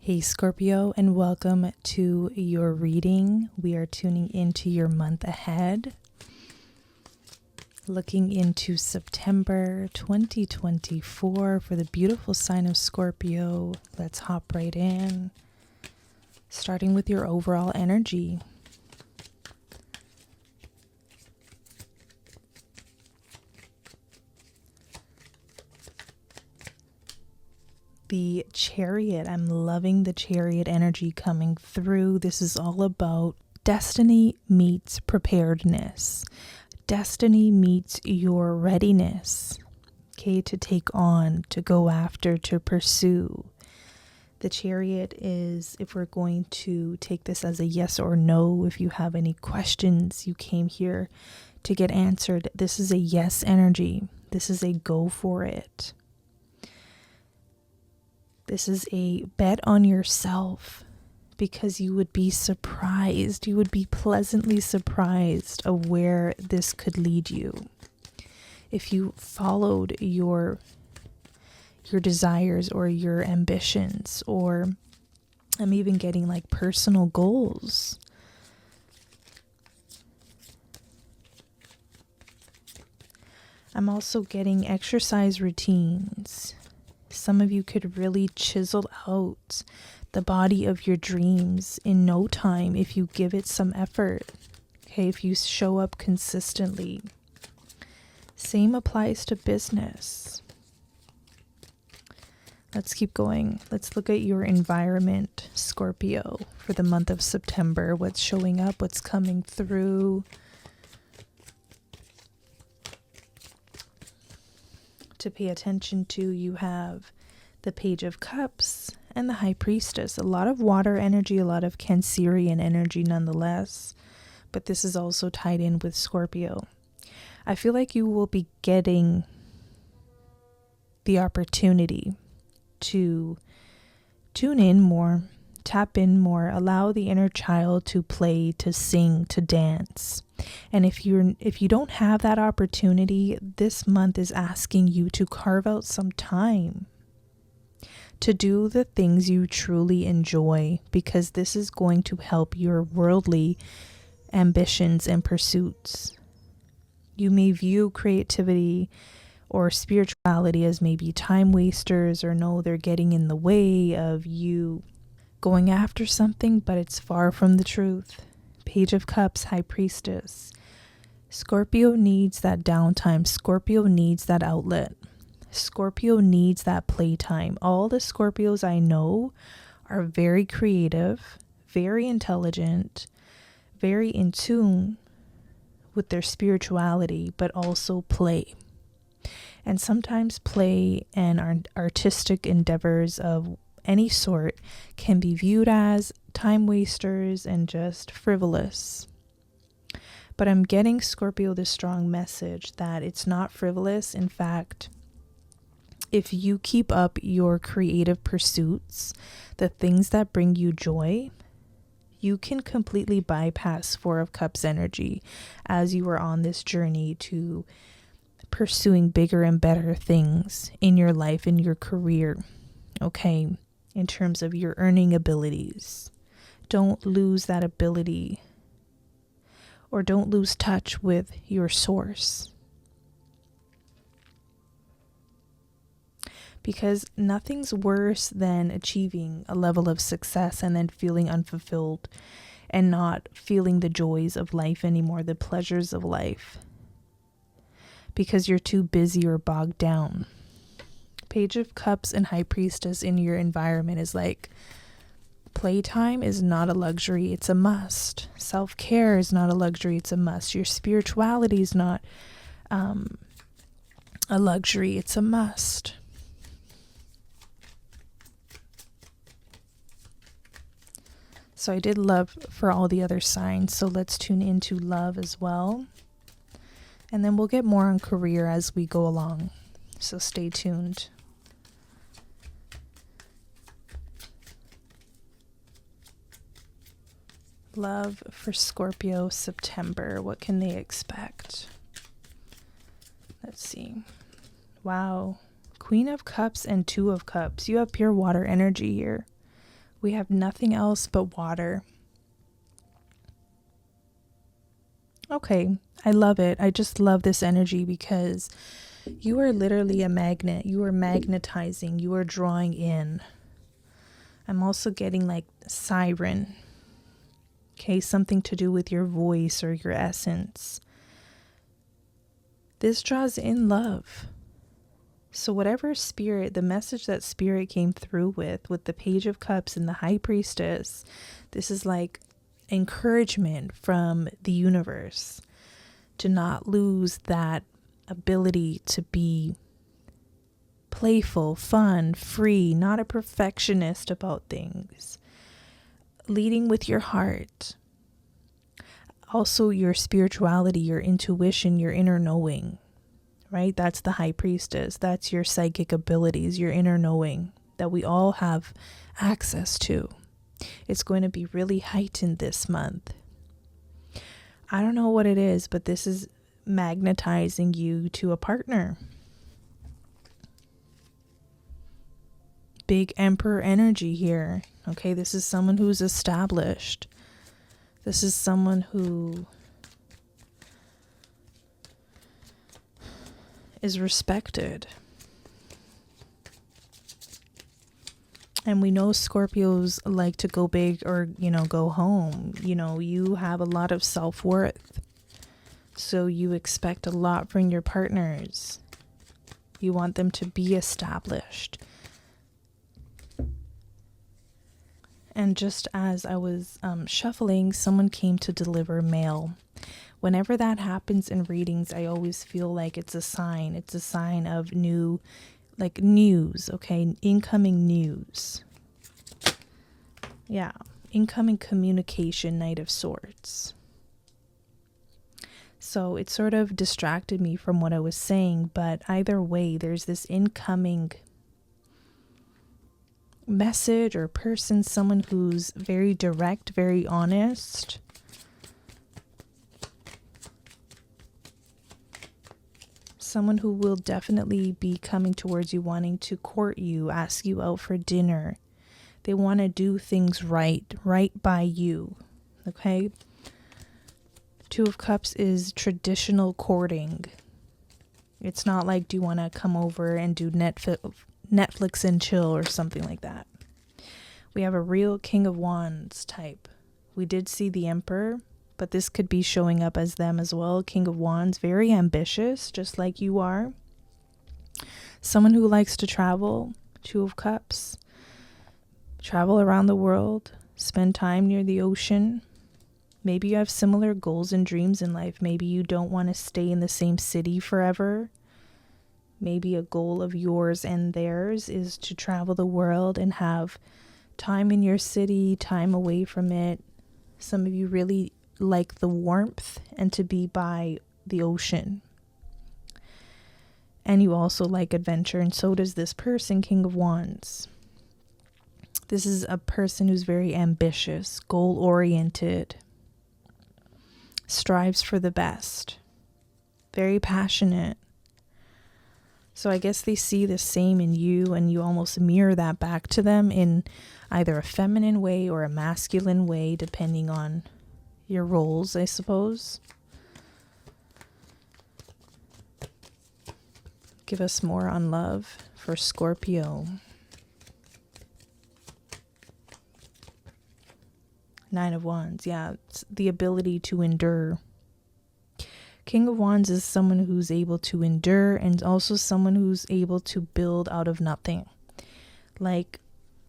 Hey Scorpio, and welcome to your reading. We are tuning into your month ahead, looking into September 2024 for the beautiful sign of Scorpio. Let's hop right in, starting with your overall energy. The Chariot. I'm loving the Chariot energy coming through. This is all about destiny meets preparedness. Destiny meets your readiness, okay, to take on, to go after, to pursue. The Chariot is, if we're going to take this as a yes or no, if you have any questions you came here to get answered, this is a yes energy. This is a go for it. This is a bet on yourself, because you would be surprised. You would be pleasantly surprised of where this could lead you. If you followed your desires or your ambitions, or I'm even getting like personal goals. I'm also getting exercise routines. Some of you could really chisel out the body of your dreams in no time if you give it some effort. Okay, if you show up consistently. Same applies to business. Let's keep going. Let's look at your environment, Scorpio, for the month of September. What's showing up, what's coming through. To pay attention to, you have the Page of Cups and the High Priestess. A lot of water energy, a lot of Cancerian energy nonetheless, but this is also tied in with Scorpio. I feel like you will be getting the opportunity to tune in more, tap in more, allow the inner child to play, to sing, to dance. And if you don't have that opportunity, this month is asking you to carve out some time to do the things you truly enjoy, because this is going to help your worldly ambitions and pursuits. You may view creativity or spirituality as maybe time wasters, or no, they're getting in the way of you going after something, but it's far from the truth. Page of Cups, High Priestess. Scorpio needs that downtime. Scorpio needs that outlet. Scorpio needs that playtime. All the Scorpios I know are very creative, very intelligent, very in tune with their spirituality, but also play. And sometimes play and artistic endeavors of any sort can be viewed as time wasters and just frivolous. But I'm getting, Scorpio, this strong message that it's not frivolous. In fact, if you keep up your creative pursuits, the things that bring you joy, you can completely bypass Four of Cups energy as you are on this journey to pursuing bigger and better things in your life, in your career, okay, in terms of your earning abilities. Don't lose that ability, or don't lose touch with your source. Because nothing's worse than achieving a level of success and then feeling unfulfilled and not feeling the joys of life anymore, the pleasures of life, because you're too busy or bogged down. Page of Cups and High Priestess in your environment is like, playtime is not a luxury, it's a must. Self-care is not a luxury, it's a must. Your spirituality is not a luxury, it's a must. So I did love for all the other signs, so let's tune into love as well. And then we'll get more on career as we go along, so stay tuned. Love for Scorpio September. What can they expect? Let's see. Wow. Queen of Cups and Two of Cups. You have pure water energy here. We have nothing else but water. Okay, I love it. I just love this energy because you are literally a magnet. You are magnetizing. You are drawing in. I'm also getting like siren. Okay, something to do with your voice or your essence. This draws in love. So whatever spirit, the message that spirit came through with the Page of Cups and the High Priestess, this is like encouragement from the universe to not lose that ability to be playful, fun, free, not a perfectionist about things. Leading with your heart. Also your spirituality, your intuition, your inner knowing, right? That's the High Priestess. That's your psychic abilities, your inner knowing that we all have access to. It's going to be really heightened this month. I don't know what it is, but this is magnetizing you to a partner. Big Emperor energy here. Okay, this is someone who's established. This is someone who is respected. And we know Scorpios like to go big or, go home. You have a lot of self-worth. So you expect a lot from your partners. You want them to be established. And just as I was shuffling, someone came to deliver mail. Whenever that happens in readings, I always feel like it's a sign. It's a sign of news, okay? Incoming news. Yeah, incoming communication, Knight of Swords. So it sort of distracted me from what I was saying, but either way, there's this incoming message or person, someone who's very direct, very honest. Someone who will definitely be coming towards you, wanting to court you, ask you out for dinner. They want to do things right by you. Okay? Two of Cups is traditional courting. It's not like, do you want to come over and do Netflix and chill or something like that. We have a real King of Wands type. We did see the Emperor, but this could be showing up as them as well. King of Wands, very ambitious, just like you are. Someone who likes to travel. Two of Cups. Travel around the world. Spend time near the ocean. Maybe you have similar goals and dreams in life. Maybe you don't want to stay in the same city forever. Maybe a goal of yours and theirs is to travel the world and have time in your city, time away from it. Some of you really like the warmth and to be by the ocean. And you also like adventure, and so does this person, King of Wands. This is a person who's very ambitious, goal-oriented, strives for the best, very passionate. So I guess they see the same in you, and you almost mirror that back to them in either a feminine way or a masculine way, depending on your roles, I suppose. Give us more on love for Scorpio. Nine of Wands, yeah, it's the ability to endure. King of Wands is someone who's able to endure and also someone who's able to build out of nothing. Like,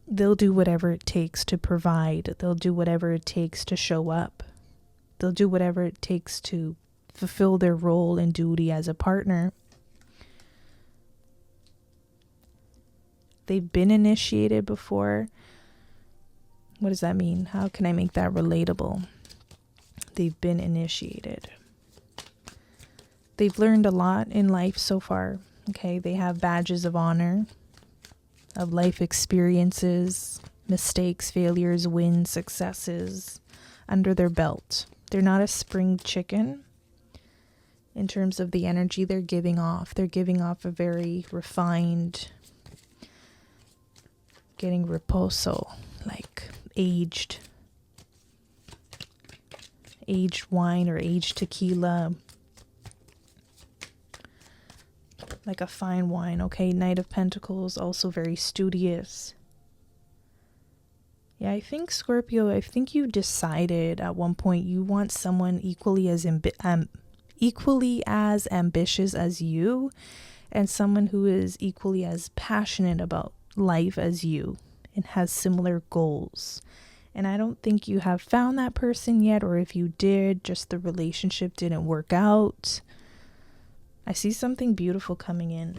they'll do whatever it takes to provide. They'll do whatever it takes to show up. They'll do whatever it takes to fulfill their role and duty as a partner. They've been initiated before. What does that mean? How can I make that relatable? They've been initiated. They've learned a lot in life so far. Okay, they have badges of honor, of life experiences, mistakes, failures, wins, successes under their belt. They're not a spring chicken in terms of the energy they're giving off. They're giving off a very refined, getting riposo, like aged wine or aged tequila, like a fine wine. Okay, Knight of Pentacles, also very studious. Yeah, I think Scorpio, I think you decided at one point you want someone equally as ambitious as you, and someone who is equally as passionate about life as you and has similar goals. And I don't think you have found that person yet, or if you did, just the relationship didn't work out. I see something beautiful coming in.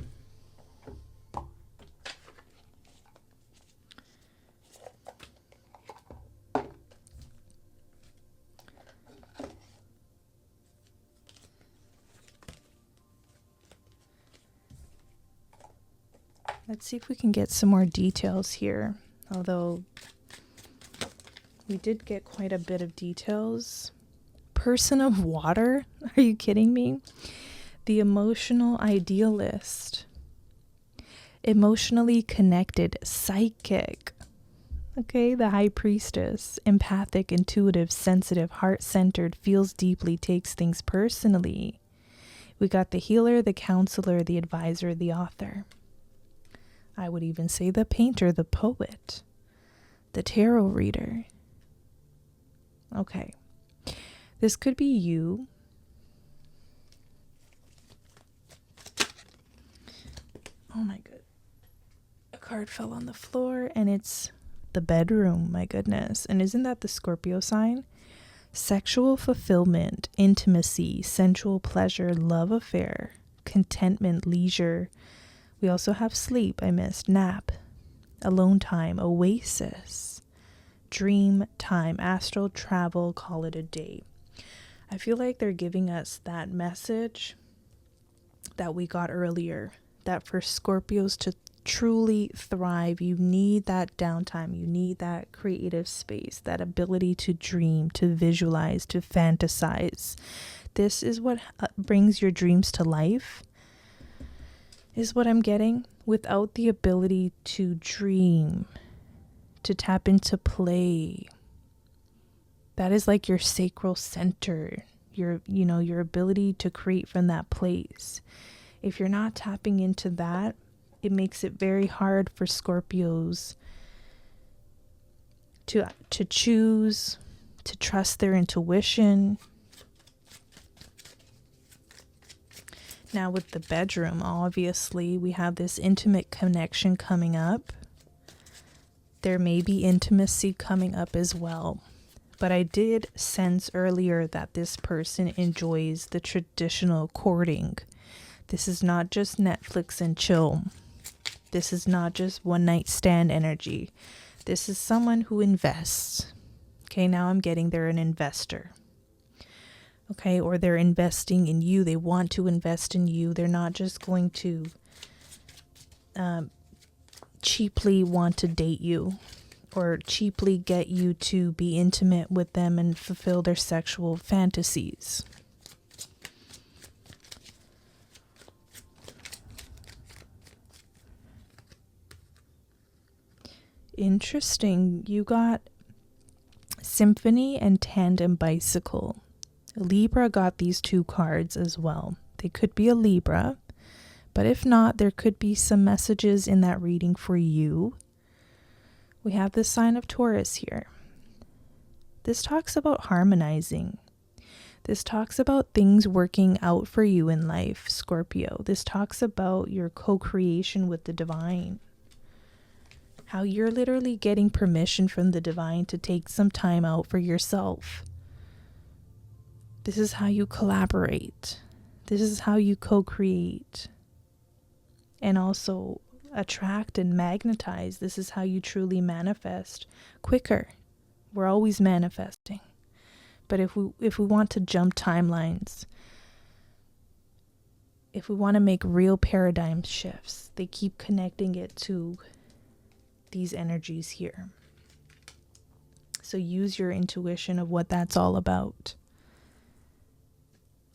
Let's see if we can get some more details here. Although we did get quite a bit of details. Person of water? Are you kidding me? The emotional idealist. Emotionally connected, psychic. Okay, the high priestess. Empathic, intuitive, sensitive, heart-centered, feels deeply, takes things personally. We got the healer, the counselor, the advisor, the author. I would even say the painter, the poet, the tarot reader. Okay. This could be you. Oh my god. A card fell on the floor and it's the bedroom. My goodness. And isn't that the Scorpio sign? Sexual fulfillment, intimacy, sensual pleasure, love affair, contentment, leisure. We also have sleep, I missed, nap, alone time, oasis, dream time, astral travel, call it a day. I feel like they're giving us that message that we got earlier, that for Scorpios to truly thrive, you need that downtime, you need that creative space, that ability to dream, to visualize, to fantasize. This is what brings your dreams to life. Is what I'm getting. Without the ability to dream, to tap into play, that is like your sacral center, your ability to create from that place. If you're not tapping into that, it makes it very hard for Scorpios to choose, to trust their intuition. Now with the bedroom, obviously, we have this intimate connection coming up. There may be intimacy coming up as well. But I did sense earlier that this person enjoys the traditional courting. This is not just Netflix and chill. This is not just one night stand energy. This is someone who invests. Okay, now I'm getting they're an investor. Okay, or they're investing in you. They want to invest in you. They're not just going to cheaply want to date you or cheaply get you to be intimate with them and fulfill their sexual fantasies. Interesting. You got Symphony and Tandem Bicycle. Libra got these two cards as well. They could be a Libra, but if not, there could be some messages in that reading for you. We have the sign of Taurus here. This talks about harmonizing. This talks about things working out for you in life, Scorpio. This talks about your co-creation with the divine. How you're literally getting permission from the divine to take some time out for yourself. This is how you collaborate. This is how you co-create. And also attract and magnetize. This is how you truly manifest quicker. We're always manifesting. But if we want to jump timelines, if we want to make real paradigm shifts, they keep connecting it to these energies here. So use your intuition of what that's all about.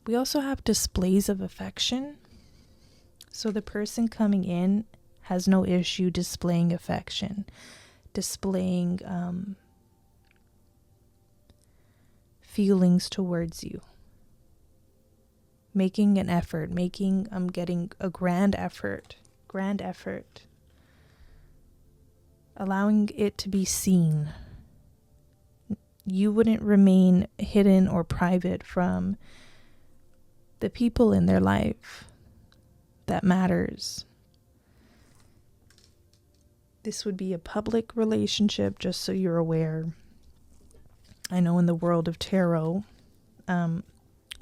We also have displays of affection. So the person coming in has no issue displaying affection, displaying feelings towards you. Making an effort, I'm getting a grand effort. Allowing it to be seen. You wouldn't remain hidden or private from the people in their life that matters. This would be a public relationship, just so you're aware. I know in the world of tarot,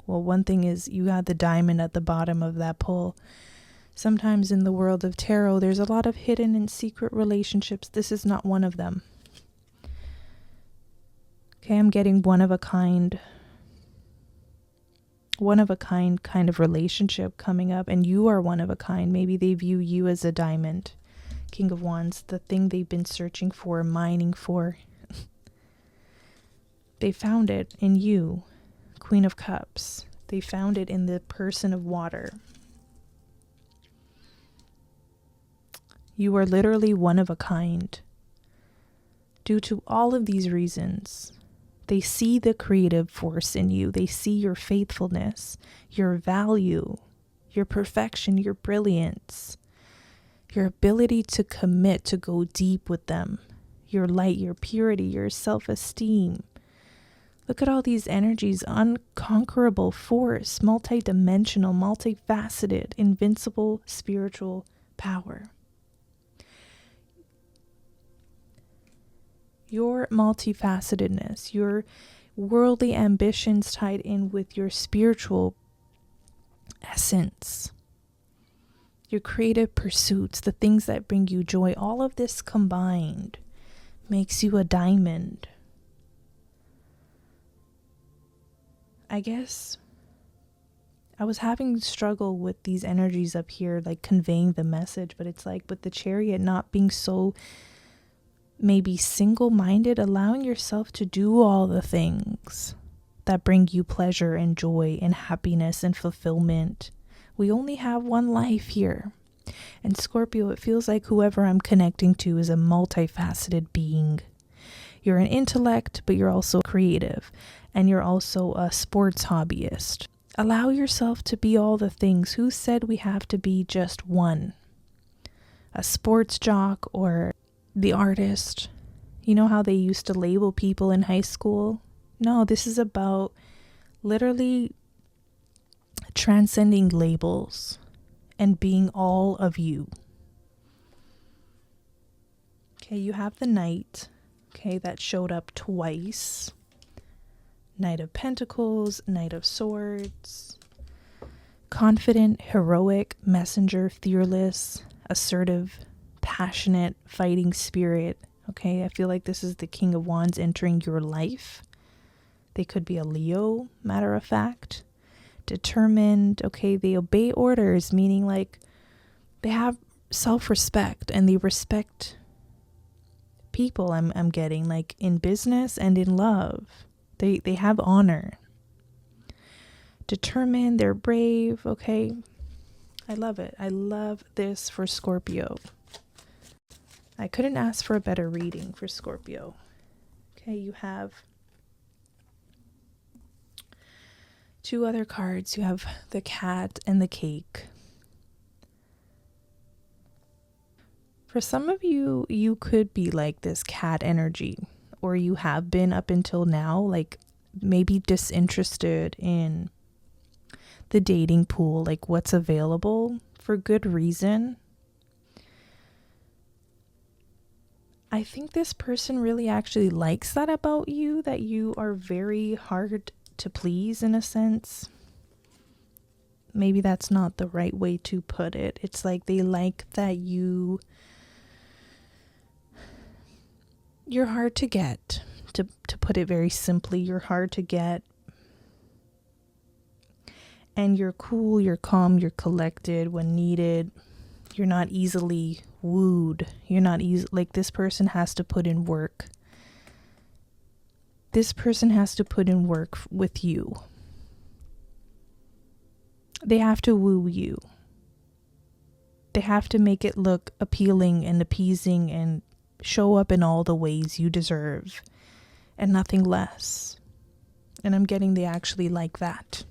one thing is you got the diamond at the bottom of that pull. Sometimes in the world of tarot, there's a lot of hidden and secret relationships. This is not one of them. Okay, I'm getting one of a kind kind of relationship coming up, and you are one of a kind. Maybe they view you as a diamond. King of Wands, the thing they've been searching for, mining for. They found it in you. Queen of Cups. They found it in the person of water. You are literally one of a kind. Due to all of these reasons, they see the creative force in you. They see your faithfulness, your value, your perfection, your brilliance, your ability to commit, to go deep with them, your light, your purity, your self-esteem. Look at all these energies, unconquerable force, multidimensional, multifaceted, invincible spiritual power. Your multifacetedness, your worldly ambitions tied in with your spiritual essence, your creative pursuits, the things that bring you joy, all of this combined makes you a diamond. I guess I was having struggle with these energies up here, like conveying the message, but it's like with the Chariot not being so maybe single-minded, allowing yourself to do all the things that bring you pleasure and joy and happiness and fulfillment. We only have one life here. And Scorpio, it feels like whoever I'm connecting to is a multifaceted being. You're an intellect, but you're also creative. And you're also a sports hobbyist. Allow yourself to be all the things. Who said we have to be just one? A sports jock or the artist? You know how they used to label people in high school? No, this is about literally transcending labels and being all of you. Okay, you have the Knight, okay, that showed up twice. Knight of Pentacles, Knight of Swords. Confident, heroic, messenger, fearless, assertive, passionate, fighting spirit. Okay, I feel like this is the King of Wands entering your life. They could be a Leo, matter of fact. Determined, okay, they obey orders, meaning like they have self-respect and they respect people. I'm getting like in business and in love. They have honor. Determined, they're brave, okay? I love it. I love this for Scorpio. I couldn't ask for a better reading for Scorpio. Okay, you have two other cards. You have the Cat and the Cake. For some of you, you could be like this cat energy, or you have been up until now, like maybe disinterested in the dating pool, like what's available, for good reason. I think this person really actually likes that about you, that you are very hard to please in a sense. Maybe that's not the right way to put it. It's like they like that you're hard to get, to put it very simply. You're hard to get. And you're cool, you're calm, you're collected when needed. You're not easily wooed. You're not easy. Like this person has to put in work. This person has to put in work with you. They have to woo you. They have to make it look appealing and appeasing and show up in all the ways you deserve and nothing less. And I'm getting they actually like that.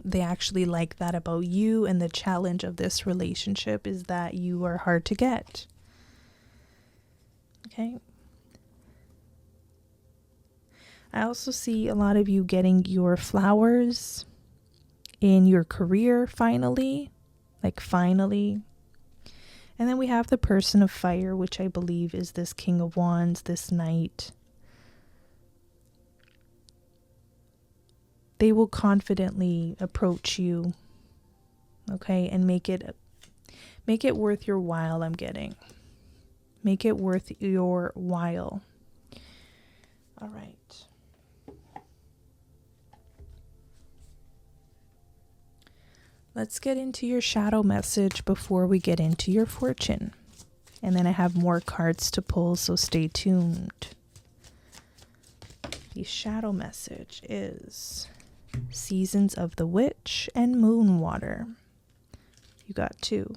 They actually like that about you, and the challenge of this relationship is that you are hard to get. Okay. I also see a lot of you getting your flowers in your career finally. Like finally. And then we have the person of fire, which I believe is this King of Wands, this Knight. They will confidently approach you, okay, and make it worth your while, I'm getting. Make it worth your while. All right. Let's get into your shadow message before we get into your fortune. And then I have more cards to pull, so stay tuned. The shadow message is Seasons of the Witch and Moon Water. You got 2.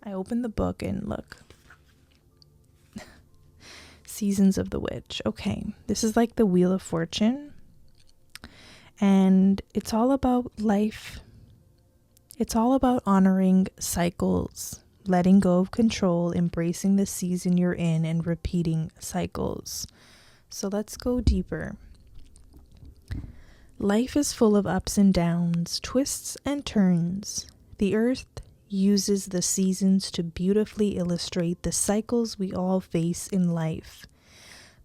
I opened the book and look. Seasons of the Witch. Okay, this is like the Wheel of Fortune. And it's all about life. It's all about honoring cycles, letting go of control, embracing the season you're in, and repeating cycles. So let's go deeper. Life is full of ups and downs, twists and turns. The earth uses the seasons to beautifully illustrate the cycles we all face in life.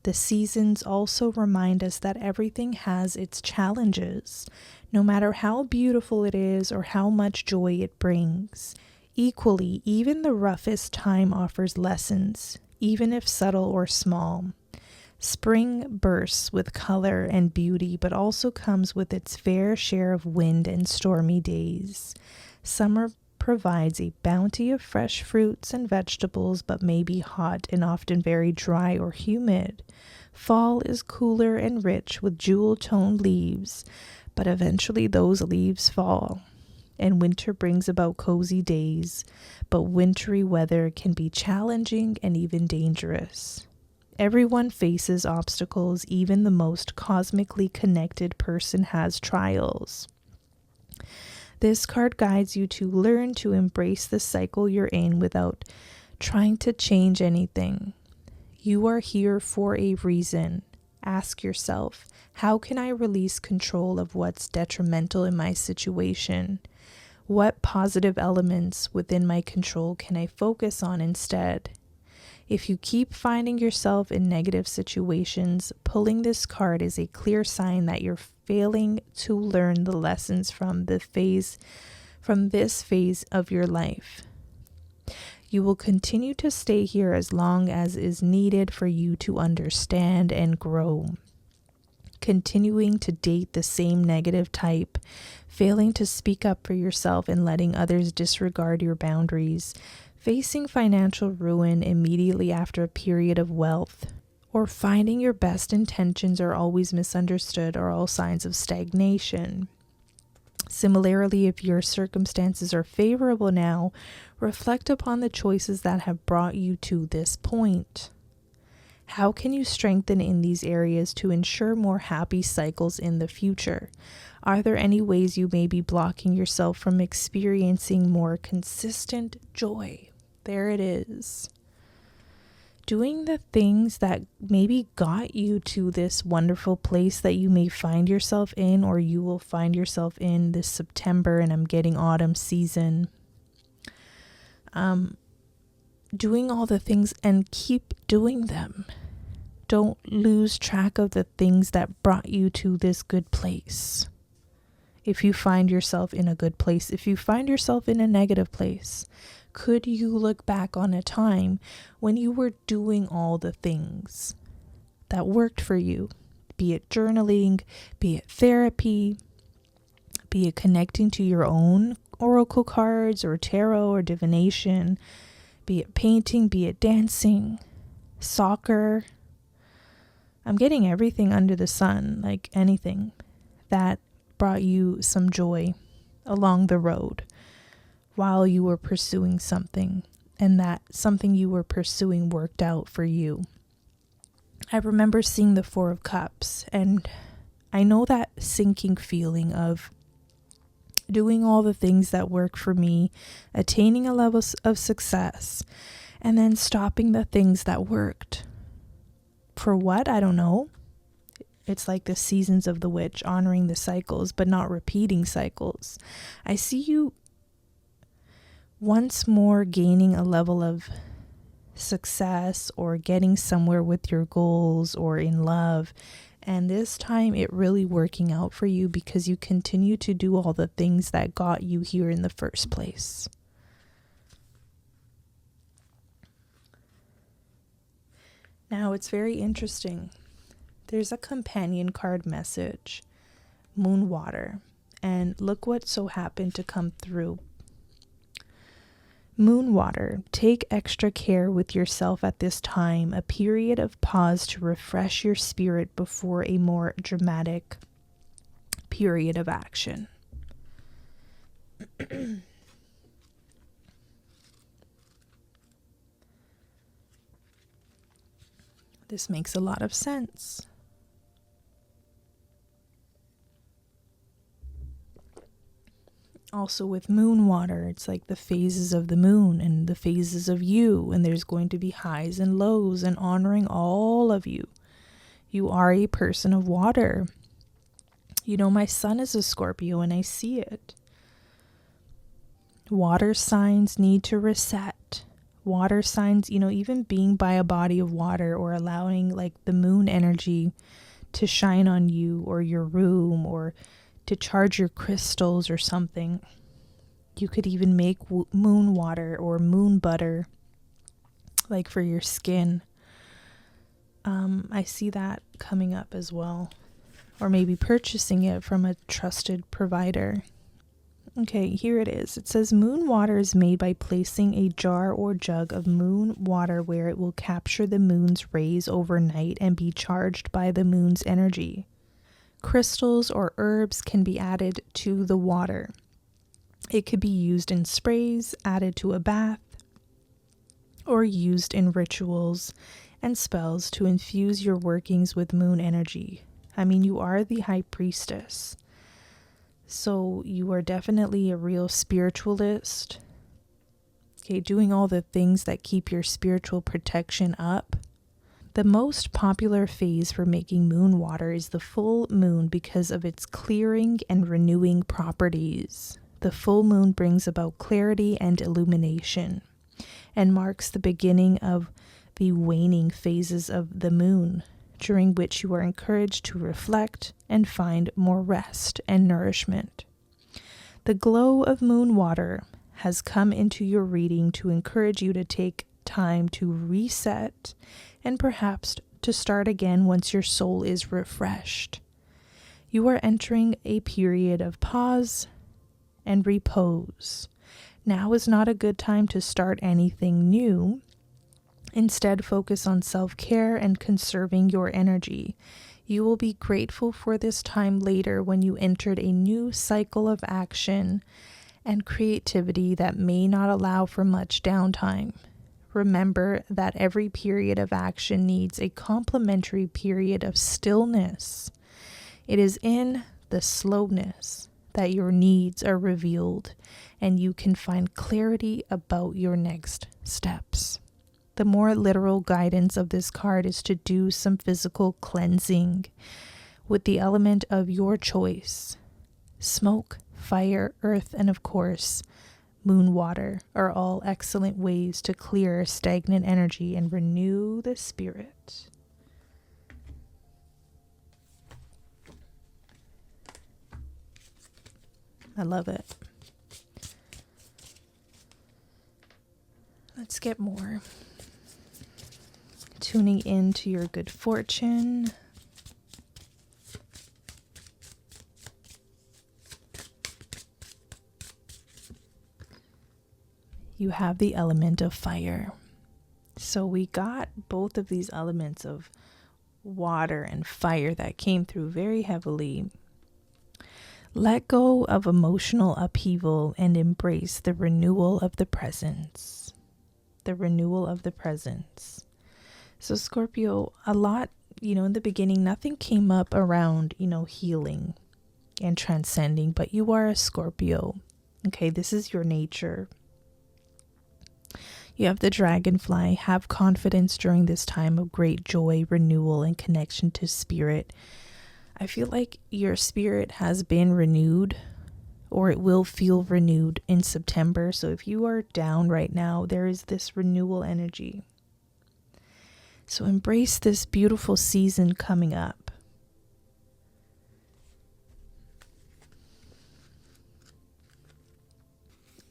The seasons also remind us that everything has its challenges, no matter how beautiful it is or how much joy it brings. Equally, even the roughest time offers lessons, even if subtle or small. Spring bursts with color and beauty, but also comes with its fair share of wind and stormy days. Summer provides a bounty of fresh fruits and vegetables, but may be hot and often very dry or humid. Fall is cooler and rich with jewel-toned leaves, but eventually those leaves fall. And winter brings about cozy days, but wintry weather can be challenging and even dangerous. Everyone faces obstacles, even the most cosmically connected person has trials. This card guides you to learn to embrace the cycle you're in without trying to change anything. You are here for a reason. Ask yourself, how can I release control of what's detrimental in my situation? What positive elements within my control can I focus on instead? If you keep finding yourself in negative situations, pulling this card is a clear sign that you're failing to learn the lessons from this phase of your life. You will continue to stay here as long as is needed for you to understand and grow. Continuing to date the same negative type, failing to speak up for yourself and letting others disregard your boundaries, facing financial ruin immediately after a period of wealth, or finding your best intentions are always misunderstood are all signs of stagnation. Similarly, if your circumstances are favorable now, reflect upon the choices that have brought you to this point. How can you strengthen in these areas to ensure more happy cycles in the future? Are there any ways you may be blocking yourself from experiencing more consistent joy? There it is. Doing the things that maybe got you to this wonderful place that you may find yourself in, or you will find yourself in this September, and I'm getting autumn season. Doing all the things and keep doing them. Don't lose track of the things that brought you to this good place. If you find yourself in a good place, if you find yourself in a negative place, could you look back on a time when you were doing all the things that worked for you? Be it journaling, be it therapy, be it connecting to your own oracle cards or tarot or divination, be it painting, be it dancing, soccer. I'm getting everything under the sun, like anything that brought you some joy along the road while you were pursuing something, and that something you were pursuing worked out for you. I remember seeing the Four of Cups, and I know that sinking feeling of doing all the things that work for me, attaining a level of success, and then stopping the things that worked. For what? I don't know. It's like the seasons of the witch, honoring the cycles, but not repeating cycles. I see you once more gaining a level of success or getting somewhere with your goals or in love. And this time it really working out for you because you continue to do all the things that got you here in the first place. Now it's very interesting. There's a companion card message, Moon Water, and look what so happened to come through. Moon Water, take extra care with yourself at this time, a period of pause to refresh your spirit before a more dramatic period of action. This makes a lot of sense. Also with moon water, it's like the phases of the moon and the phases of you, and there's going to be highs and lows, and honoring all of you. You are a person of water. You know, my son is a Scorpio and I see it. Water signs need to reset. Water signs, even being by a body of water or allowing like the moon energy to shine on you or your room or to charge your crystals or something. You could even make moon water or moon butter, like for your skin. I see that coming up as well. Or maybe purchasing it from a trusted provider. Okay, here it is. It says moon water is made by placing a jar or jug of moon water where it will capture the moon's rays overnight and be charged by the moon's energy. Crystals or herbs can be added to the water. It could be used in sprays, added to a bath, or used in rituals and spells to infuse your workings with moon energy. I mean, you are the high priestess, so you are definitely a real spiritualist. Okay, doing all the things that keep your spiritual protection up. The most popular phase for making moon water is the full moon because of its clearing and renewing properties. The full moon brings about clarity and illumination and marks the beginning of the waning phases of the moon, during which you are encouraged to reflect and find more rest and nourishment. The glow of moon water has come into your reading to encourage you to take time to reset and perhaps to start again once your soul is refreshed. You are entering a period of pause and repose. Now is not a good time to start anything new. Instead, focus on self-care and conserving your energy. You will be grateful for this time later when you entered a new cycle of action and creativity that may not allow for much downtime. Remember that every period of action needs a complementary period of stillness. It is in the slowness that your needs are revealed and you can find clarity about your next steps. The more literal guidance of this card is to do some physical cleansing with the element of your choice. Smoke, fire, earth, and of course, moon water are all excellent ways to clear stagnant energy and renew the spirit. I love it. Let's get more. Tuning into your good fortune. You have the element of fire. So we got both of these elements of water and fire that came through very heavily. Let go of emotional upheaval and embrace the renewal of the presence. The renewal of the presence. So Scorpio, a lot in the beginning, nothing came up around, healing and transcending, but you are a Scorpio. Okay, this is your nature. You have the dragonfly. Have confidence during this time of great joy, renewal, and connection to spirit. I feel like your spirit has been renewed, or it will feel renewed in September. So if you are down right now, there is this renewal energy. So embrace this beautiful season coming up.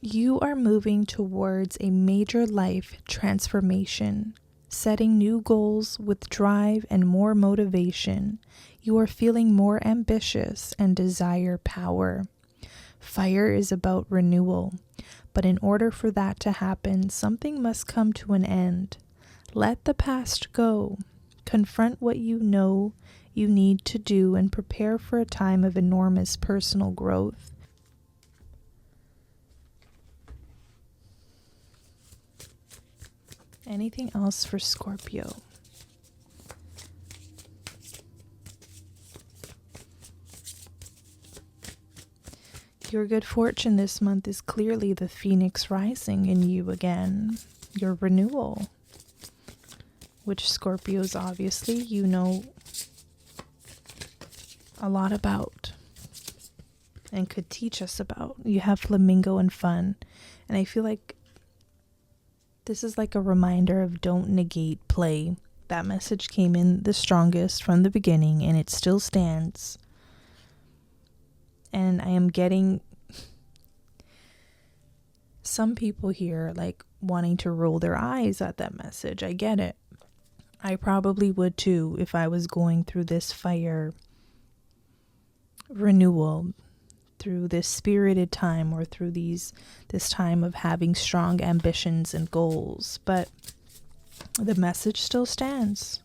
You are moving towards a major life transformation, setting new goals with drive and more motivation. You are feeling more ambitious and desire power. Fire is about renewal, but in order for that to happen, something must come to an end. Let the past go. Confront what you know you need to do and prepare for a time of enormous personal growth. Anything else for Scorpio? Your good fortune this month is clearly the phoenix rising in you again. Your renewal, which Scorpios obviously you know a lot about and could teach us about. You have flamingo and fun, and I feel like this is like a reminder of don't negate play. That message came in the strongest from the beginning, and it still stands. And I am getting some people here like wanting to roll their eyes at that message. I get it. I probably would too if I was going through this fire renewal, through this spirited time, or through this time of having strong ambitions and goals. But the message still stands.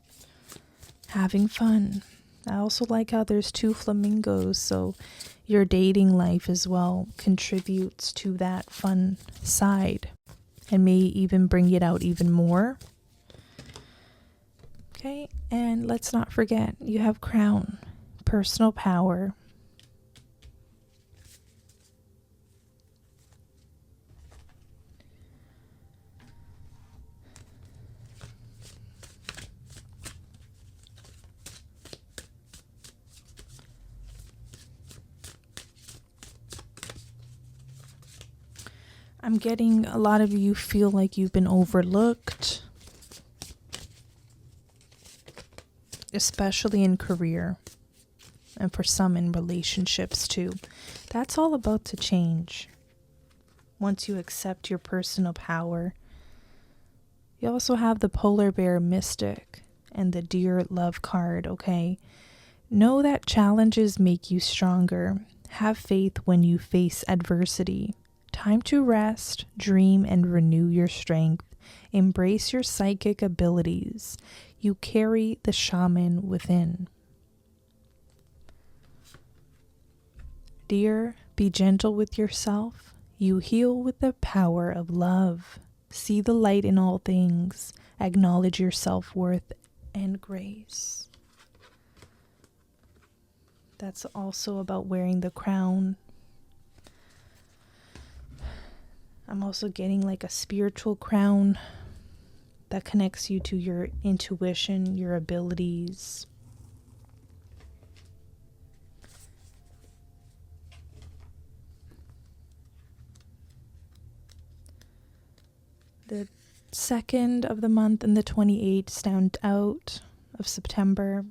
Having fun. I also like how there's 2 flamingos, so your dating life as well contributes to that fun side and may even bring it out even more. Okay, and let's not forget, you have crown, personal power. I'm getting a lot of you feel like you've been overlooked, especially in career, and for some in relationships too. That's all about to change once you accept your personal power. You also have the polar bear mystic and the dear love card, okay? Know that challenges make you stronger. Have faith when you face adversity. Time to rest, dream, and renew your strength. Embrace your psychic abilities. You carry the shaman within. Dear, be gentle with yourself. You heal with the power of love. See the light in all things. Acknowledge your self-worth and grace. That's also about wearing the crown. I'm also getting like a spiritual crown that connects you to your intuition, your abilities. The 2nd of the month and the 28th stand out of September.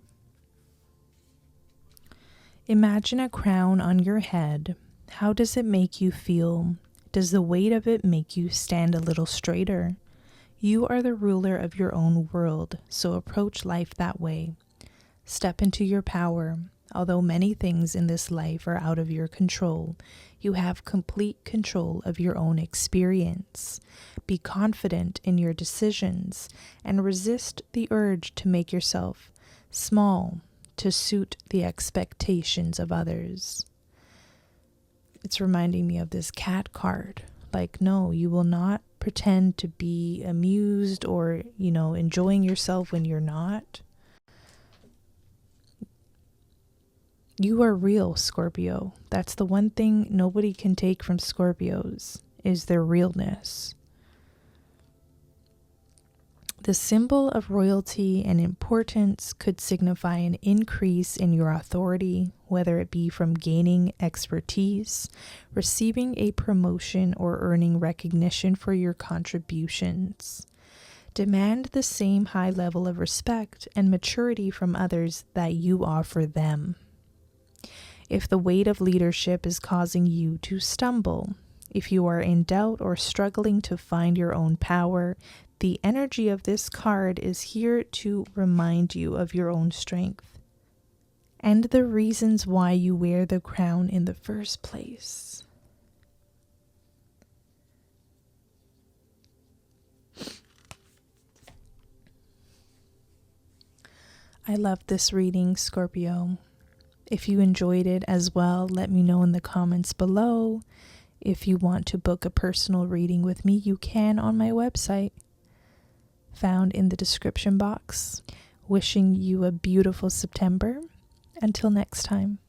Imagine a crown on your head. How does it make you feel? Does the weight of it make you stand a little straighter? You are the ruler of your own world, so approach life that way. Step into your power. Although many things in this life are out of your control, you have complete control of your own experience. Be confident in your decisions and resist the urge to make yourself small to suit the expectations of others. It's reminding me of this cat card. Like, no, you will not pretend to be amused or, enjoying yourself when you're not. You are real, Scorpio. That's the one thing nobody can take from Scorpios, is their realness. The symbol of royalty and importance could signify an increase in your authority, whether it be from gaining expertise, receiving a promotion, or earning recognition for your contributions. Demand the same high level of respect and maturity from others that you offer them. If the weight of leadership is causing you to stumble, if you are in doubt or struggling to find your own power, the energy of this card is here to remind you of your own strength and the reasons why you wear the crown in the first place. I love this reading, Scorpio. If you enjoyed it as well, let me know in the comments below. If you want to book a personal reading with me, you can on my website, found in the description box. Wishing you a beautiful September. Until next time.